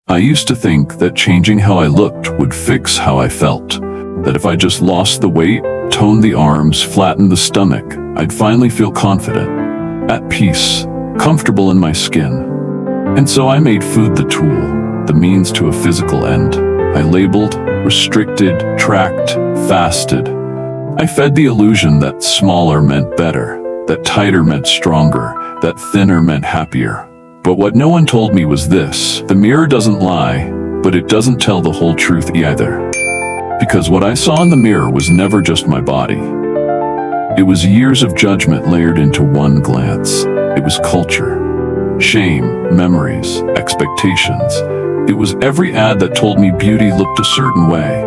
I used to think that changing how I looked would fix how I felt. That if I just lost the weight, toned the arms, flattened the stomach, I'd finally feel confident, at peace, comfortable in my skin. And so I made food the tool, the means to a physical end. I labeled, restricted, tracked, fasted. I fed the illusion that smaller meant better, that tighter meant stronger, that thinner meant happier. But what no one told me was this: the mirror doesn't lie, but it doesn't tell the whole truth either. Because what I saw in the mirror was never just my body. It was years of judgment layered into one glance. It was culture, shame, memories, expectations. It was every ad that told me beauty looked a certain way.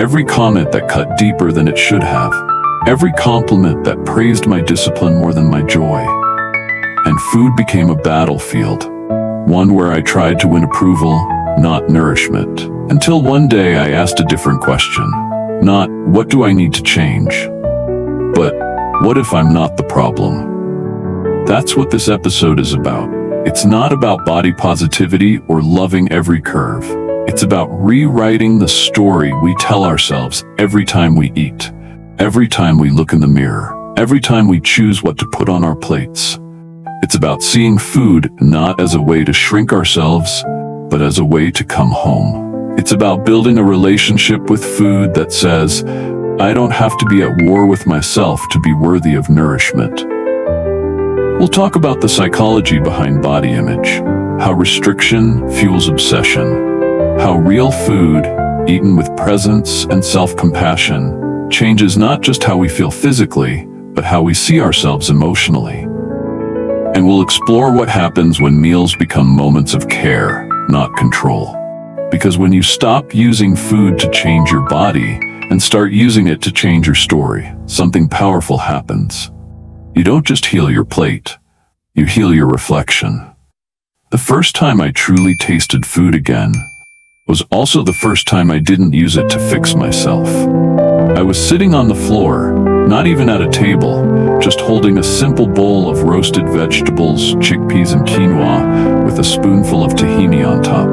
Every comment that cut deeper than it should have. Every compliment that praised my discipline more than my joy. And food became a battlefield, one where I tried to win approval, not nourishment. Until one day I asked a different question. Not, what do I need to change? But, what if I'm not the problem? That's what this episode is about. It's not about body positivity or loving every curve. It's about rewriting the story we tell ourselves every time we eat, every time we look in the mirror, every time we choose what to put on our plates. It's about seeing food not as a way to shrink ourselves, but as a way to come home. It's about building a relationship with food that says, I don't have to be at war with myself to be worthy of nourishment. We'll talk about the psychology behind body image, how restriction fuels obsession, how real food, eaten with presence and self-compassion, changes not just how we feel physically, but how we see ourselves emotionally. And we'll explore what happens when meals become moments of care, not control. Because when you stop using food to change your body and start using it to change your story, something powerful happens. You don't just heal your plate, you heal your reflection. The first time I truly tasted food again was also the first time I didn't use it to fix myself. I was sitting on the floor, not even at a table, just holding a simple bowl of roasted vegetables, chickpeas and quinoa, with a spoonful of tahini on top.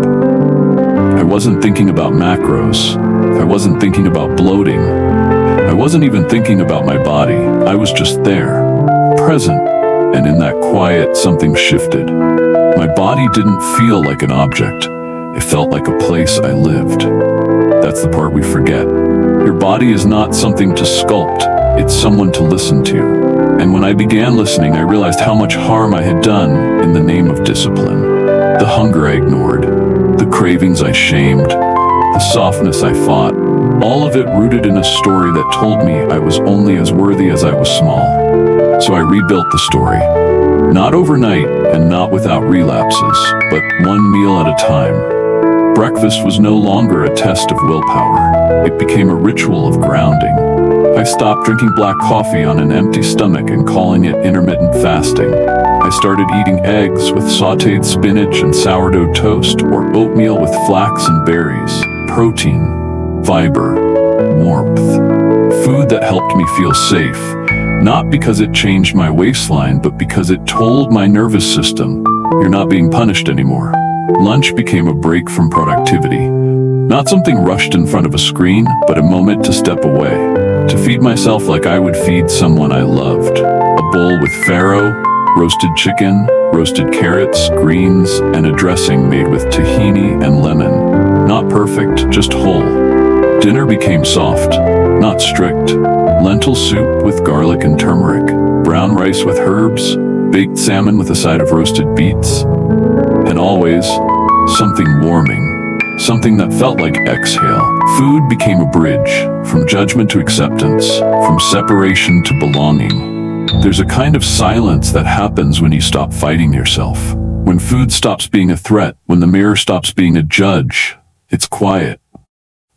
I wasn't thinking about macros. I wasn't thinking about bloating. I wasn't even thinking about my body. I was just there, present, and in that quiet, something shifted. My body didn't feel like an object. It felt like a place I lived. That's the part we forget. Your body is not something to sculpt. It's someone to listen to. And when I began listening, I realized how much harm I had done in the name of discipline. The hunger I ignored, the cravings I shamed, the softness I fought, all of it rooted in a story that told me I was only as worthy as I was small. So I rebuilt the story. Not overnight and not without relapses, but one meal at a time. Breakfast was no longer a test of willpower. It became a ritual of grounding. I stopped drinking black coffee on an empty stomach and calling it intermittent fasting. I started eating eggs with sautéed spinach and sourdough toast, or oatmeal with flax and berries. Protein, fiber, warmth. Food that helped me feel safe. Not because it changed my waistline, but because it told my nervous system, you're not being punished anymore. Lunch became a break from productivity. Not something rushed in front of a screen, but a moment to step away. To feed myself like I would feed someone I loved. A bowl with farro, roasted chicken, roasted carrots, greens, and a dressing made with tahini and lemon. Not perfect, just whole. Dinner became soft, not strict. Lentil soup with garlic and turmeric. Brown rice with herbs. Baked salmon with a side of roasted beets. And always, something warming, something that felt like exhale. Food became a bridge, from judgment to acceptance, from separation to belonging. There's a kind of silence that happens when you stop fighting yourself. When food stops being a threat, when the mirror stops being a judge, it's quiet,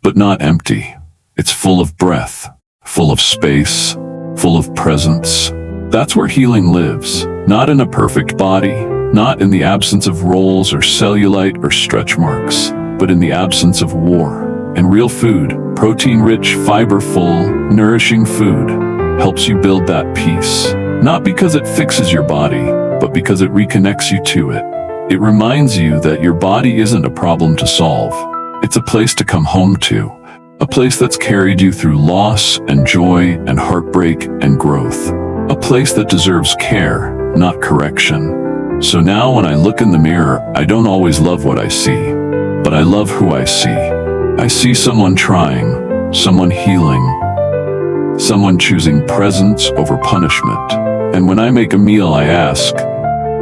but not empty. It's full of breath, full of space, full of presence. That's where healing lives, not in a perfect body, not in the absence of rolls or cellulite or stretch marks, but in the absence of war. And real food, protein-rich, fiber-full, nourishing food, helps you build that peace. Not because it fixes your body, but because it reconnects you to it. It reminds you that your body isn't a problem to solve. It's a place to come home to. A place that's carried you through loss and joy and heartbreak and growth. A place that deserves care, not correction. So now when I look in the mirror, I don't always love what I see, but I love who I see. I see someone trying, someone healing, someone choosing presence over punishment. And when I make a meal, I ask,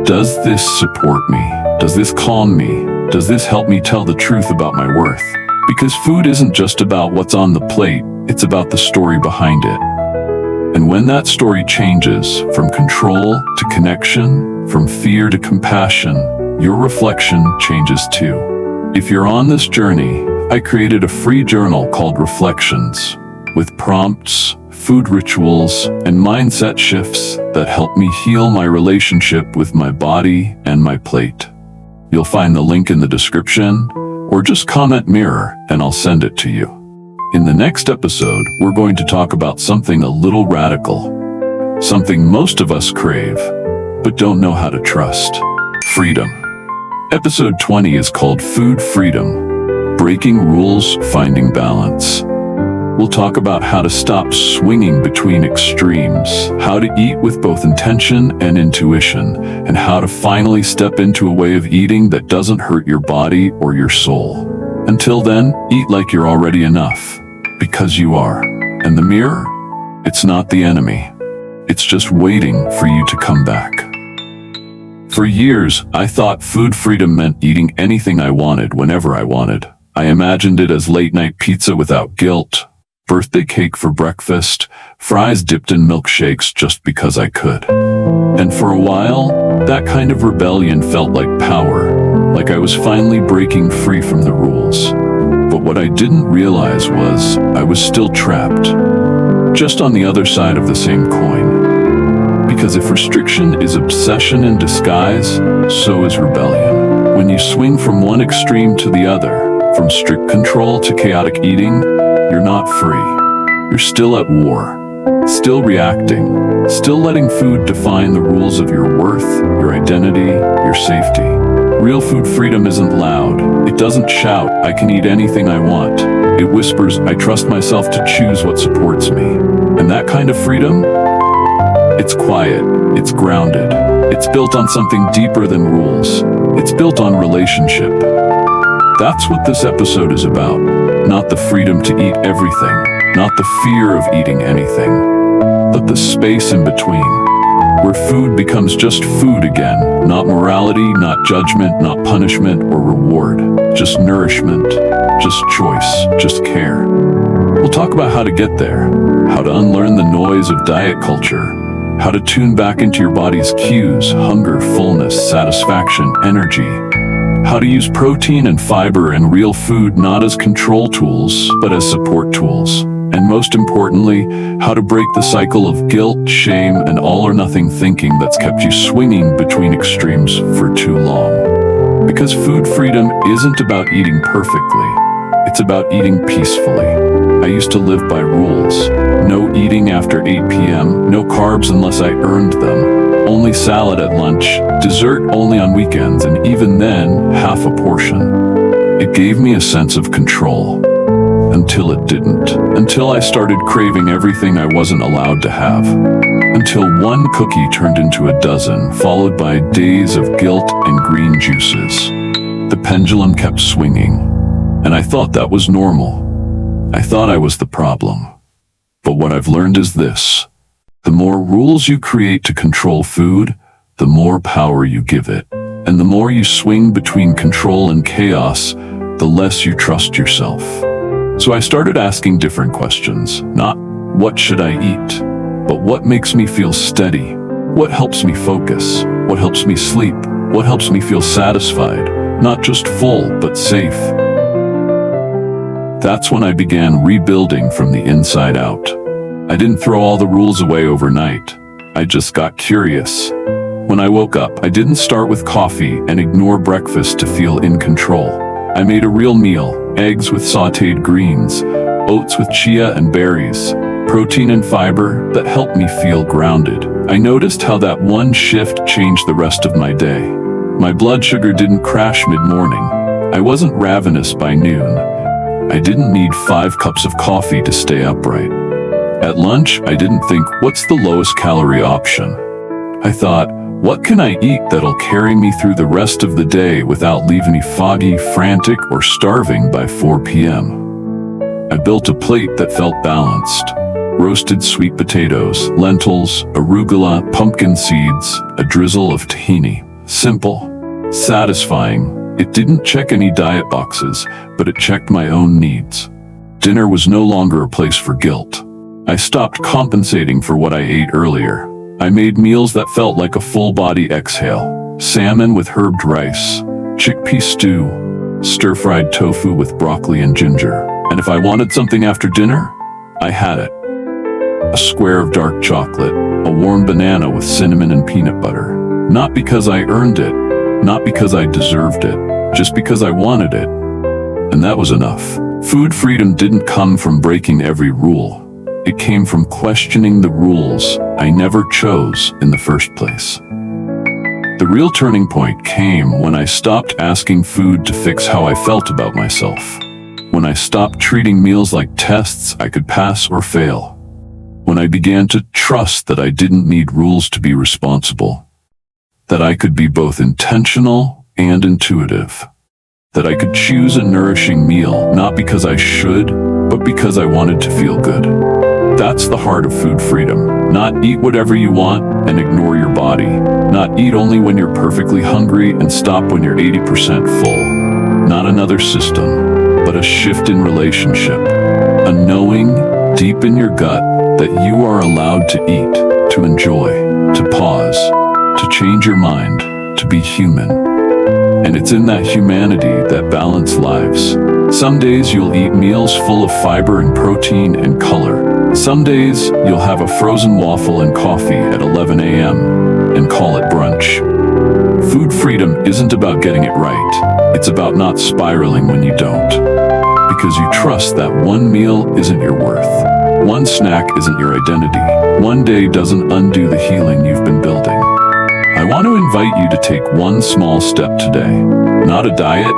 does this support me? Does this calm me? Does this help me tell the truth about my worth? Because food isn't just about what's on the plate, it's about the story behind it. And when that story changes from control to connection, from fear to compassion, your reflection changes too. If you're on this journey, I created a free journal called Reflections, with prompts, food rituals, and mindset shifts that help me heal my relationship with my body and my plate. You'll find the link in the description, or just comment mirror and I'll send it to you. In the next episode, we're going to talk about something a little radical, something most of us crave, but don't know how to trust: freedom. Episode 20 is called Food Freedom: Breaking Rules, Finding Balance. We'll talk about how to stop swinging between extremes, how to eat with both intention and intuition, and how to finally step into a way of eating that doesn't hurt your body or your soul. Until then, eat like you're already enough, because you are. And the mirror? It's not the enemy. It's just waiting for you to come back. For years, I thought food freedom meant eating anything I wanted whenever I wanted. I imagined it as late-night pizza without guilt, birthday cake for breakfast, fries dipped in milkshakes just because I could. And for a while, that kind of rebellion felt like power, like I was finally breaking free from the rules. But what I didn't realize was I was still trapped, just on the other side of the same coin. Because if restriction is obsession in disguise, so is rebellion. When you swing from one extreme to the other, from strict control to chaotic eating, you're not free. You're still at war, still reacting, still letting food define the rules of your worth, your identity, your safety. Real food freedom isn't loud. It doesn't shout, I can eat anything I want. It whispers, I trust myself to choose what supports me. And that kind of freedom? It's quiet, it's grounded, it's built on something deeper than rules. It's built on relationship. That's what this episode is about. Not the freedom to eat everything, not the fear of eating anything, but the space in between, where food becomes just food again, not morality, not judgment, not punishment or reward, just nourishment, just choice, just care. We'll talk about how to get there, how to unlearn the noise of diet culture, how to tune back into your body's cues: hunger, fullness, satisfaction, energy. How to use protein and fiber and real food not as control tools, but as support tools. And most importantly, how to break the cycle of guilt, shame, and all-or-nothing thinking that's kept you swinging between extremes for too long. Because food freedom isn't about eating perfectly, it's about eating peacefully. I used to live by rules. No eating after 8 p.m., no carbs unless I earned them. Only salad at lunch, dessert only on weekends, and even then, half a portion. It gave me a sense of control. Until it didn't. Until I started craving everything I wasn't allowed to have. Until one cookie turned into a dozen, followed by days of guilt and green juices. The pendulum kept swinging, and I thought that was normal. I thought I was the problem. But what I've learned is this: the more rules you create to control food, the more power you give it. And the more you swing between control and chaos, the less you trust yourself. So I started asking different questions. Not, what should I eat? But what makes me feel steady? What helps me focus? What helps me sleep? What helps me feel satisfied? Not just full, but safe. That's when I began rebuilding from the inside out. I didn't throw all the rules away overnight. I just got curious. When I woke up, I didn't start with coffee and ignore breakfast to feel in control. I made a real meal: eggs with sautéed greens, oats with chia and berries, protein and fiber that helped me feel grounded. I noticed how that one shift changed the rest of my day. My blood sugar didn't crash mid-morning. I wasn't ravenous by noon. I didn't need 5 cups of coffee to stay upright. At lunch, I didn't think, what's the lowest calorie option? I thought, what can I eat that'll carry me through the rest of the day without leaving me foggy, frantic, or starving by 4 p.m.? I built a plate that felt balanced. Roasted sweet potatoes, lentils, arugula, pumpkin seeds, a drizzle of tahini. Simple, satisfying. It didn't check any diet boxes, but it checked my own needs. Dinner was no longer a place for guilt. I stopped compensating for what I ate earlier. I made meals that felt like a full-body exhale. Salmon with herbed rice, chickpea stew, stir-fried tofu with broccoli and ginger. And if I wanted something after dinner, I had it. A square of dark chocolate, a warm banana with cinnamon and peanut butter. Not because I earned it, not because I deserved it, just because I wanted it. And that was enough. Food freedom didn't come from breaking every rule. It came from questioning the rules I never chose in the first place. The real turning point came when I stopped asking food to fix how I felt about myself. When I stopped treating meals like tests I could pass or fail. When I began to trust that I didn't need rules to be responsible. That I could be both intentional and intuitive. That I could choose a nourishing meal not because I should, but because I wanted to feel good. That's the heart of food freedom. Not eat whatever you want and ignore your body. Not eat only when you're perfectly hungry and stop when you're 80% full. Not another system, but a shift in relationship. A knowing deep in your gut that you are allowed to eat, to enjoy, to pause, to change your mind, to be human. And it's in that humanity that balance lives. Some days you'll eat meals full of fiber and protein and color. Some days you'll have a frozen waffle and coffee at 11 a.m. and call it brunch. Food freedom isn't about getting it right. It's about not spiraling when you don't. Because you trust that one meal isn't your worth. One snack isn't your identity. One day doesn't undo the healing you've been building. I want to invite you to take one small step today. Not a diet,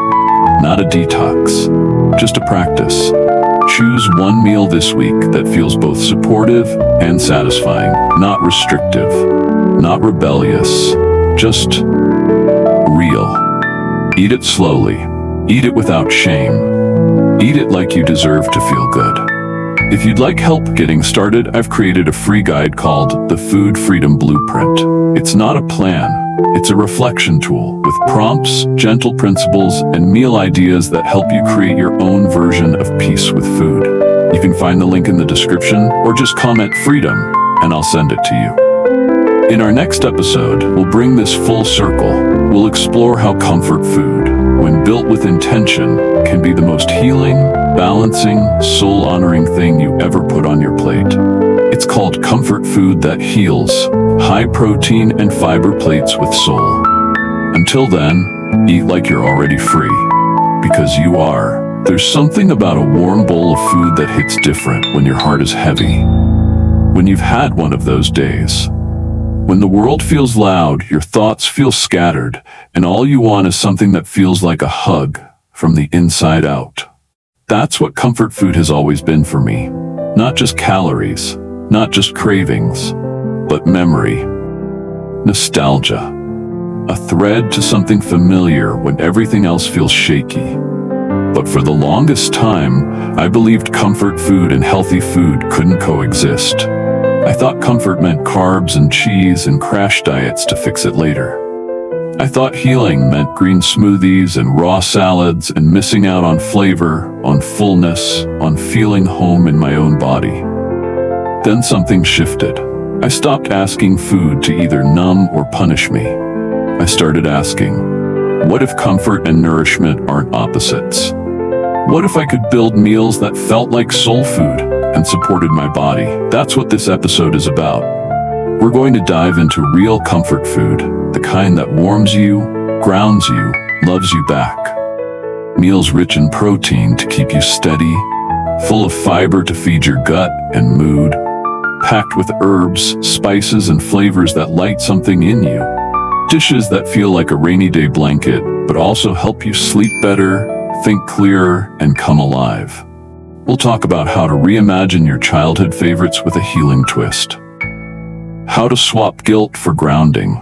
not a detox, just a practice. Choose one meal this week that feels both supportive and satisfying, not restrictive, not rebellious, just real. Eat it slowly. Eat it without shame. Eat it like you deserve to feel good. If you'd like help getting started, I've created a free guide called the Food Freedom Blueprint. It's not a plan, it's a reflection tool with prompts, gentle principles, and meal ideas that help you create your own version of peace with food. You can find the link in the description or just comment freedom and I'll send it to you. In our next episode, we'll bring this full circle. We'll explore how comfort food, when built with intention, can be the most healing, balancing, soul-honoring thing you ever put on your plate. It's called comfort food that heals, high protein and fiber plates with soul. Until then, eat like you're already free. Because you are. There's something about a warm bowl of food that hits different when your heart is heavy. When you've had one of those days. When the world feels loud, your thoughts feel scattered, and all you want is something that feels like a hug from the inside out. That's what comfort food has always been for me. Not just calories, not just cravings, but memory, nostalgia, a thread to something familiar when everything else feels shaky. But for the longest time, I believed comfort food and healthy food couldn't coexist. I thought comfort meant carbs and cheese and crash diets to fix it later. I thought healing meant green smoothies and raw salads and missing out on flavor, on fullness, on feeling home in my own body. Then something shifted. I stopped asking food to either numb or punish me. I started asking, what if comfort and nourishment aren't opposites? What if I could build meals that felt like soul food and supported my body? That's what this episode is about. We're going to dive into real comfort food, the kind that warms you, grounds you, loves you back. Meals rich in protein to keep you steady, full of fiber to feed your gut and mood, packed with herbs, spices, and flavors that light something in you. Dishes that feel like a rainy day blanket, but also help you sleep better, think clearer, and come alive. We'll talk about how to reimagine your childhood favorites with a healing twist. How to swap guilt for grounding.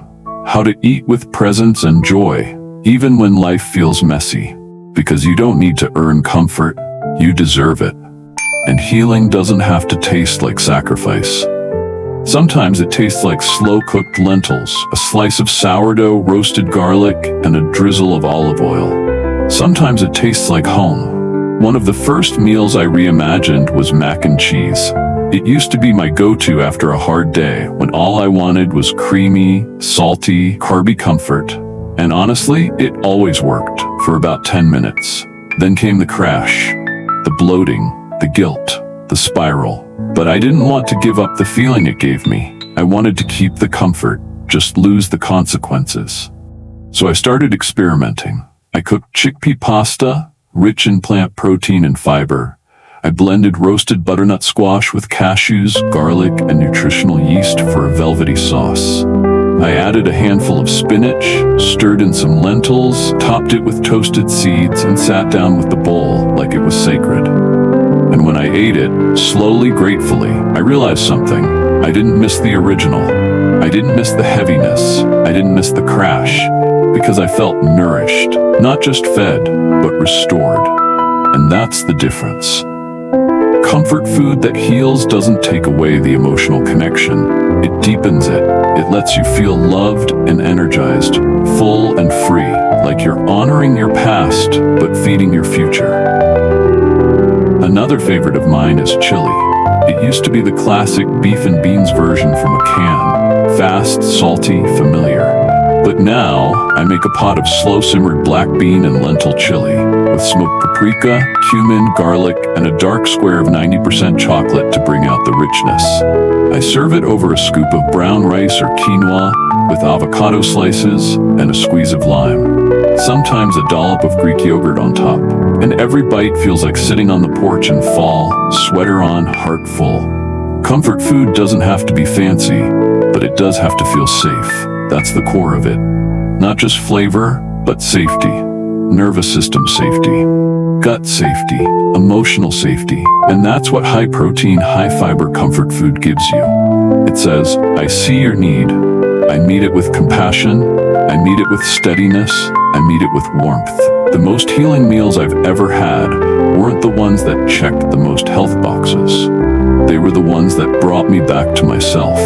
How to eat with presence and joy, even when life feels messy. Because you don't need to earn comfort, you deserve it. And healing doesn't have to taste like sacrifice. Sometimes it tastes like slow-cooked lentils, a slice of sourdough, roasted garlic, and a drizzle of olive oil. Sometimes it tastes like home. One of the first meals I reimagined was mac and cheese. It used to be my go-to after a hard day, when all I wanted was creamy, salty, carby comfort. And honestly, it always worked, for about 10 minutes. Then came the crash, the bloating, the guilt, the spiral. But I didn't want to give up the feeling it gave me. I wanted to keep the comfort, just lose the consequences. So I started experimenting. I cooked chickpea pasta, rich in plant protein and fiber. I blended roasted butternut squash with cashews, garlic, and nutritional yeast for a velvety sauce. I added a handful of spinach, stirred in some lentils, topped it with toasted seeds, and sat down with the bowl like it was sacred. And when I ate it, slowly, gratefully, I realized something. I didn't miss the original. I didn't miss the heaviness. I didn't miss the crash, because I felt nourished, not just fed, but restored. And that's the difference. Comfort food that heals doesn't take away the emotional connection. It deepens it. It lets you feel loved and energized, full and free, like you're honoring your past, but feeding your future. Another favorite of mine is chili. It used to be the classic beef and beans version from a can. Fast, salty, familiar. But now, I make a pot of slow-simmered black bean and lentil chili, with smoked paprika, cumin, garlic, and a dark square of 90% chocolate to bring out the richness. I serve it over a scoop of brown rice or quinoa, with avocado slices and a squeeze of lime. Sometimes a dollop of Greek yogurt on top. And every bite feels like sitting on the porch in fall, sweater on, heart full. Comfort food doesn't have to be fancy, but it does have to feel safe. That's the core of it. Not just flavor, but safety. Nervous system safety. Gut safety. Emotional safety. And that's what high-protein, high-fiber comfort food gives you. It says, I see your need. I meet it with compassion. I meet it with steadiness. I meet it with warmth. The most healing meals I've ever had weren't the ones that checked the most health boxes. They were the ones that brought me back to myself.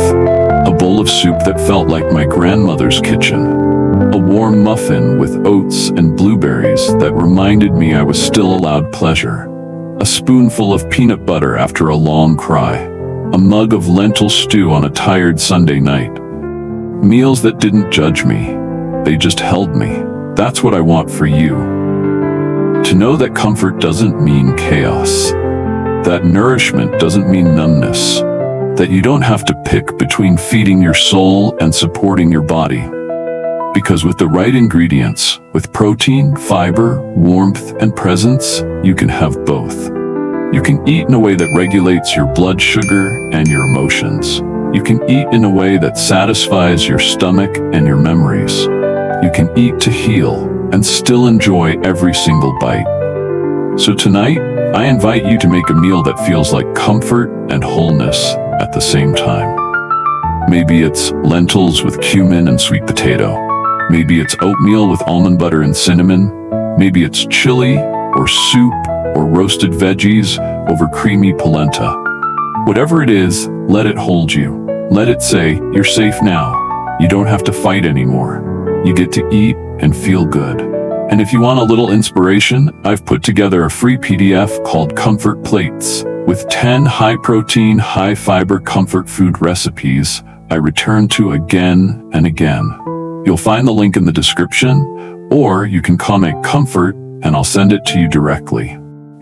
A bowl of soup that felt like my grandmother's kitchen. A warm muffin with oats and blueberries that reminded me I was still allowed pleasure. A spoonful of peanut butter after a long cry. A mug of lentil stew on a tired Sunday night. Meals that didn't judge me. They just held me. That's what I want for you. To know that comfort doesn't mean chaos. That nourishment doesn't mean numbness. That you don't have to pick between feeding your soul and supporting your body. Because with the right ingredients, with protein, fiber, warmth, and presence, you can have both. You can eat in a way that regulates your blood sugar and your emotions. You can eat in a way that satisfies your stomach and your memories. You can eat to heal and still enjoy every single bite. So tonight, I invite you to make a meal that feels like comfort and wholeness at the same time. Maybe it's lentils with cumin and sweet potato. Maybe it's oatmeal with almond butter and cinnamon. Maybe it's chili or soup or roasted veggies over creamy polenta. Whatever it is, let it hold you. Let it say, you're safe now. You don't have to fight anymore. You get to eat and feel good. And if you want a little inspiration, I've put together a free PDF called Comfort Plates with 10 high-protein, high-fiber comfort food recipes I return to again and again. You'll find the link in the description, or you can comment comfort and I'll send it to you directly.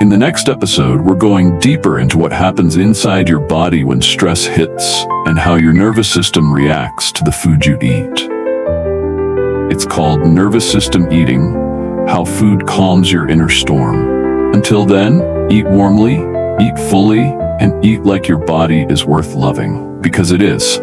In the next episode, we're going deeper into what happens inside your body when stress hits and how your nervous system reacts to the food you eat. It's called Nervous System Eating, How Food Calms Your Inner Storm. Until then, eat warmly, eat fully, and eat like your body is worth loving, because it is.